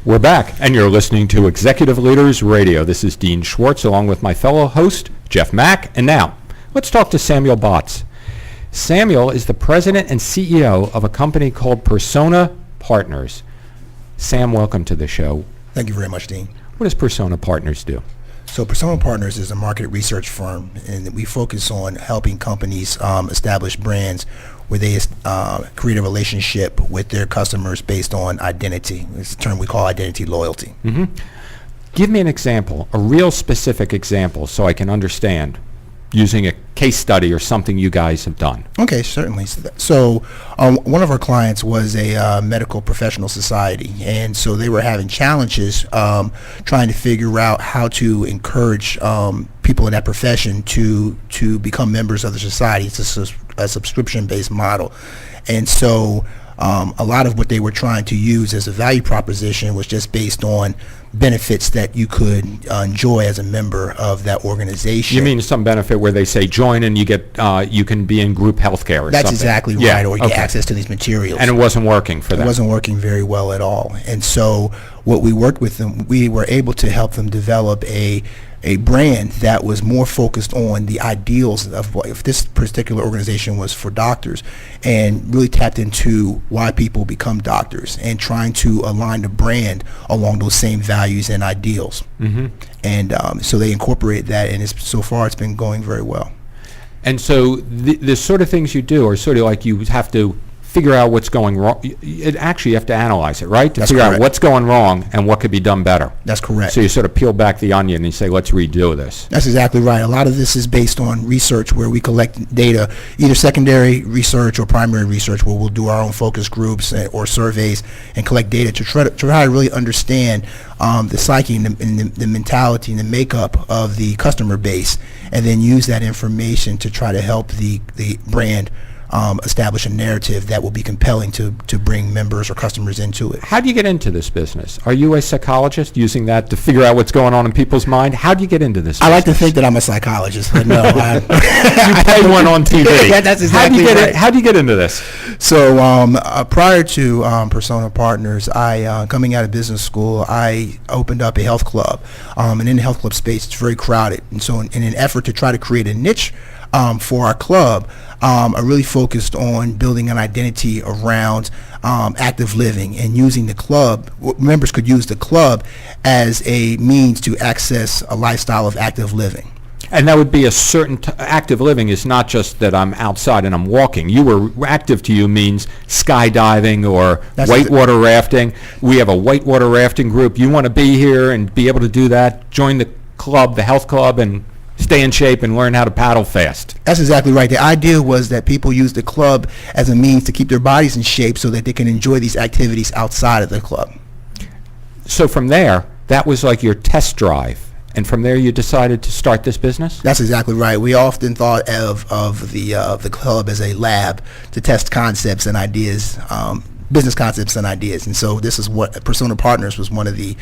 We're back, and you're listening to Executive Leaders Radio. This is Dean Schwartz, along with my fellow host, Jeff Mack. And now, let's talk to Samuel Botts. Samuel is the president and CEO of a company called Persona Partners. Sam, welcome to the show. Thank you very much, Dean. What does Persona Partners do? So Persona Partners is a market research firm, and we focus on helping companies establish brands where they create a relationship with their customers based on identity. It's a term we call identity loyalty. Mm-hmm. Give me an example, a real specific example, so I can understand, using a case study or something you guys have done. Okay, certainly. So one of our clients was a medical professional society, and so they were having challenges trying to figure out how to encourage people in that profession to become members of the society. It's a subscription-based model. And so a lot of what they were trying to use as a value proposition was just based on benefits that you could enjoy as a member of that organization. You mean some benefit where they say join and you get you can be in group health care or That's something? Exactly right, Yeah, or you get access to these materials. And it wasn't working for them? It wasn't working very well at all. And so what we worked with them, we were able to help them develop a brand that was more focused on the ideals of what, if this particular organization was for doctors, and really tapped into why people become doctors and trying to align the brand along those same values and ideals. Mm-hmm. And so they incorporated that, and so far it's been going very well. And so the sort of things you do are sort of like you have to figure out what's going wrong. Actually, you have to analyze it, right? To figure out what's going wrong and what could be done better. That's correct. So you sort of peel back the onion and you say, let's redo this. That's exactly right. A lot of this is based on research where we collect data, either secondary research or primary research, where we'll do our own focus groups or surveys and collect data to try to really understand the psyche and the mentality and the makeup of the customer base, and then use that information to try to help the brand establish a narrative that will be compelling to bring members or customers into it. How do you get into this business? Are you a psychologist using that to figure out what's going on in people's mind? How do you get into this business? I like to think that I'm a psychologist, but no. You play one on TV. Yeah, that's exactly right. How do you get into this? So prior to Persona Partners, coming out of business school, I opened up a health club. And in the health club space, it's very crowded. And so in an effort to try to create a niche for our club, I really focused on building an identity around active living and using the club. Members could use the club as a means to access a lifestyle of active living. And that would be a certain active living is not just that I'm outside and I'm walking. Active to you means skydiving or whitewater rafting. We have a whitewater rafting group. You want to be here and be able to do that, join the club, the health club, and stay in shape and learn how to paddle fast. That's exactly right. The idea was that people use the club as a means to keep their bodies in shape so that they can enjoy these activities outside of the club. So from there, that was like your test drive. And from there, you decided to start this business? That's exactly right. We often thought of the club as a lab to test concepts and ideas, business concepts and ideas. And so this is what Persona Partners was one of the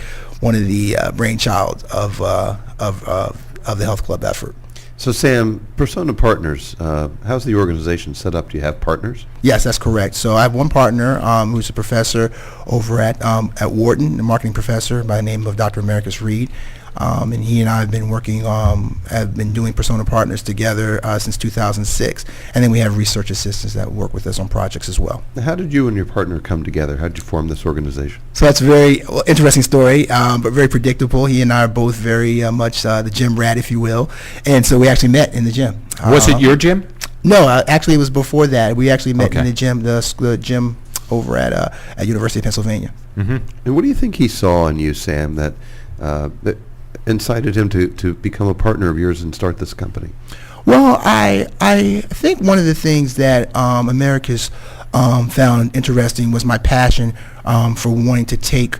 brainchild of the health club effort. So Sam, Persona Partners, how's the organization set up? Do you have partners? Yes, that's correct. So I have one partner who's a professor over at Wharton, a marketing professor by the name of Dr. Americus Reed. And he and I have been working, have been doing Persona Partners together since 2006. And then we have research assistants that work with us on projects as well. How did you and your partner come together? How did you form this organization? So that's a very interesting story, but very predictable. He and I are both very much the gym rat, if you will. And so we actually met in the gym. Was it your gym? No, actually it was before that. We actually met in the gym, the gym over at University of Pennsylvania. Mm-hmm. And what do you think he saw in you, Sam, that incited him to become a partner of yours and start this company? Well, I think one of the things that Americus found interesting was my passion for wanting to take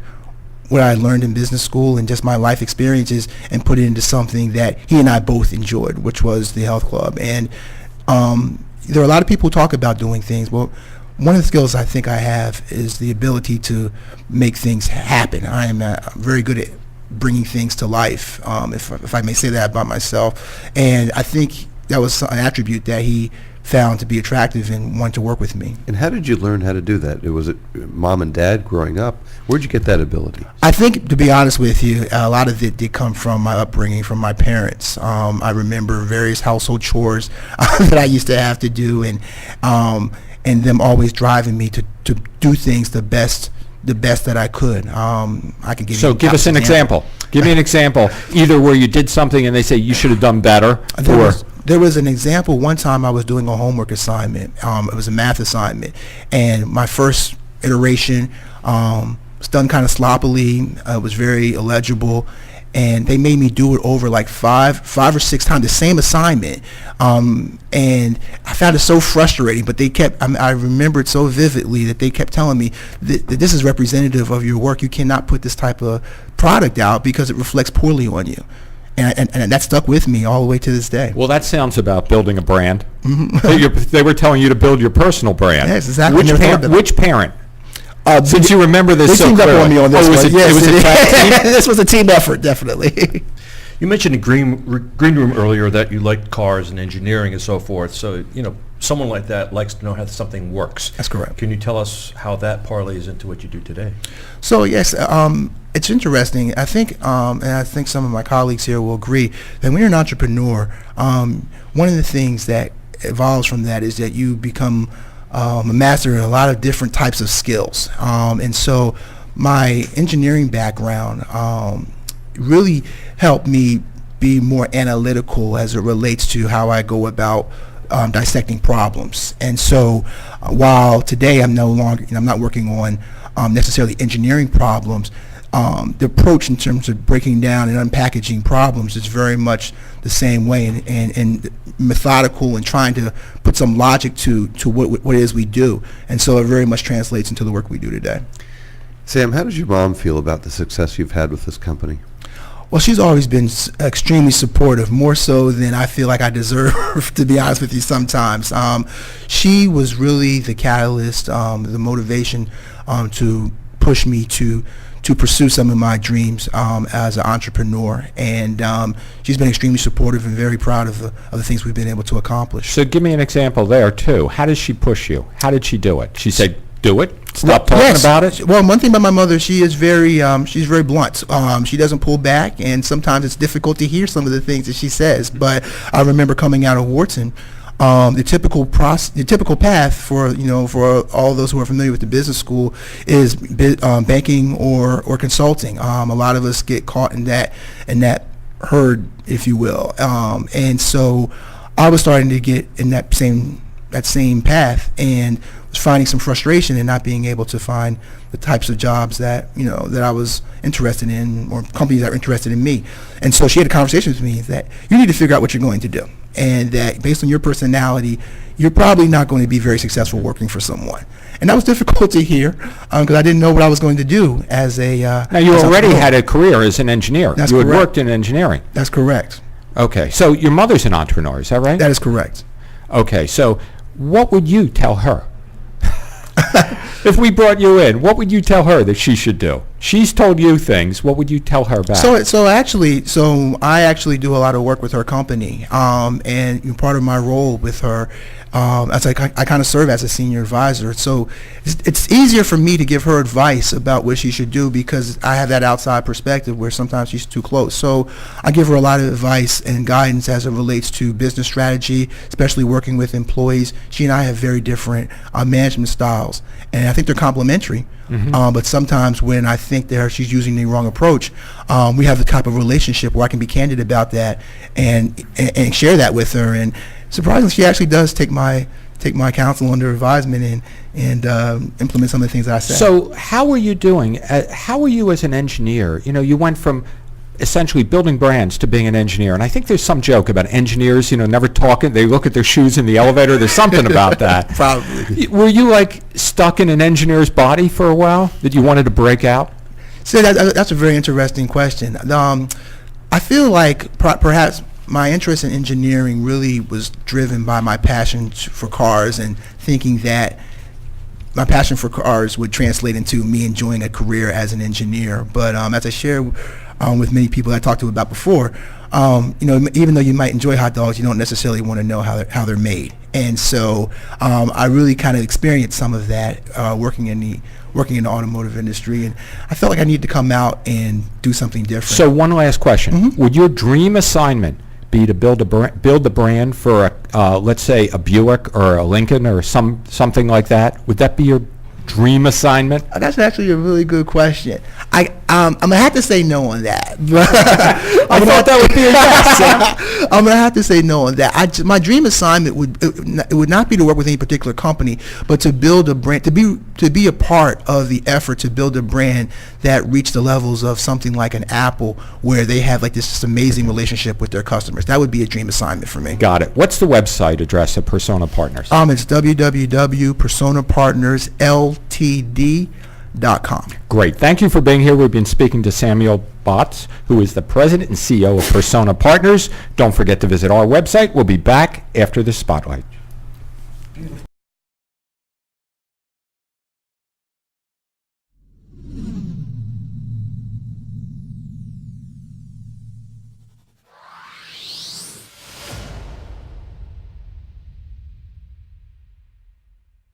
what I learned in business school and just my life experiences and put it into something that he and I both enjoyed, which was the health club. And there are a lot of people who talk about doing things. Well, one of the skills I think I have is the ability to make things happen. I am very good at bringing things to life, if I may say that about myself. And I think that was an attribute that he found to be attractive and wanted to work with me. And how did you learn how to do that? Was it mom and dad growing up? Where'd you get that ability? I think, to be honest with you, a lot of it did come from my upbringing, from my parents. I remember various household chores that I used to have to do, and them always driving me to do things the best that I could. I could give you. So give us an example. Give me an example, either where you did something and they say you should have done better, There was an example. One time I was doing a homework assignment. It was a math assignment, and my first iteration was done kind of sloppily. It was very illegible, and they made me do it over like five or six times, the same assignment. And I found it so frustrating, but I remember it so vividly that they kept telling me that this is representative of your work. You cannot put this type of product out because it reflects poorly on you. And that stuck with me all the way to this day. Well, that sounds about building a brand. They were telling you to build your personal brand. Yes, exactly. Which parent? Since you remember this so clearly. They teamed up on me on this one. It was a tag team? This was a team effort, definitely. You mentioned in green room earlier that you liked cars and engineering and so forth. So, someone like that likes to know how something works. That's correct. Can you tell us how that parlays into what you do today? So, yes, it's interesting. I think, and I think some of my colleagues here will agree, that when you're an entrepreneur, one of the things that evolves from that is that you become a master in a lot of different types of skills. And so my engineering background really helped me be more analytical as it relates to how I go about dissecting problems. And so while today I'm not working on necessarily engineering problems, the approach in terms of breaking down and unpackaging problems is very much the same way, and methodical, and trying to put some logic to what it is we do. And so it very much translates into the work we do today. Sam, how does your mom feel about the success you've had with this company? Well, she's always been extremely supportive, more so than I feel like I deserve, to be honest with you sometimes. She was really the catalyst, the motivation to push me to pursue some of my dreams as an entrepreneur. And she's been extremely supportive and very proud of the things we've been able to accomplish. So give me an example there, too. How does she push you? How did she do it? She said, do it? Stop talking about it? Well, one thing about my mother, she's very blunt. She doesn't pull back, and sometimes it's difficult to hear some of the things that she says. But I remember coming out of Wharton, the typical path for all those who are familiar with the business school is banking or consulting. A lot of us get caught in that herd, if you will. And so I was starting to get in that same path, and was finding some frustration in not being able to find the types of jobs that I was interested in, or companies that were interested in me. And so she had a conversation with me that you need to figure out what you're going to do, and that based on your personality, you're probably not going to be very successful working for someone. And that was difficult to hear because I didn't know what I was going to do as a. Now you already had a career as an engineer. That's you correct. had worked in engineering. That's correct. Okay, so your mother's an entrepreneur, is that right? That is correct. Okay, so what would you tell her? If we brought you in, what would you tell her that she should do? She's told you things. What would you tell her back? So I actually do a lot of work with her company, and part of my role with her, I kind of serve as a senior advisor. So it's easier for me to give her advice about what she should do because I have that outside perspective where sometimes she's too close. So I give her a lot of advice and guidance as it relates to business strategy, especially working with employees. She and I have very different management styles, and I think they're complementary. Mm-hmm. But sometimes when I think she's using the wrong approach, we have the type of relationship where I can be candid about that and share that with her. And surprisingly, she actually does take my counsel under advisement and implement some of the things that I say. So how are you doing? How are you as an engineer? You went from essentially building brands to being an engineer. And I think there's some joke about engineers, never talking. They look at their shoes in the elevator. There's something about that. Probably. Were you stuck in an engineer's body for a while that you wanted to break out? So that's a very interesting question. I feel like perhaps my interest in engineering really was driven by my passion for cars and thinking that my passion for cars would translate into me enjoying a career as an engineer. But as I shared with many people I talked to about before. Even though you might enjoy hot dogs, you don't necessarily want to know how they're made. And so I really kind of experienced some of that working in the automotive industry, and I felt like I needed to come out and do something different. So one last question. Would your dream assignment be to build the brand for let's say a Buick or a Lincoln or something like that? Would that be your dream assignment? That's actually a really good question. I'm gonna have to say no on that. I thought that would be a yes, Sam. I'm gonna have to say no on that. My dream assignment would not be to work with any particular company, but to build a brand, to be a part of the effort to build a brand that reached the levels of something like an Apple, where they have like this amazing relationship with their customers. That would be a dream assignment for me. Got it. What's the website address of Persona Partners? It's www.personapartnersltd.com. Great. Thank you for being here. We've been speaking to Samuel Botts, who is the president and CEO of Persona Partners. Don't forget to visit our website. We'll be back after the spotlight.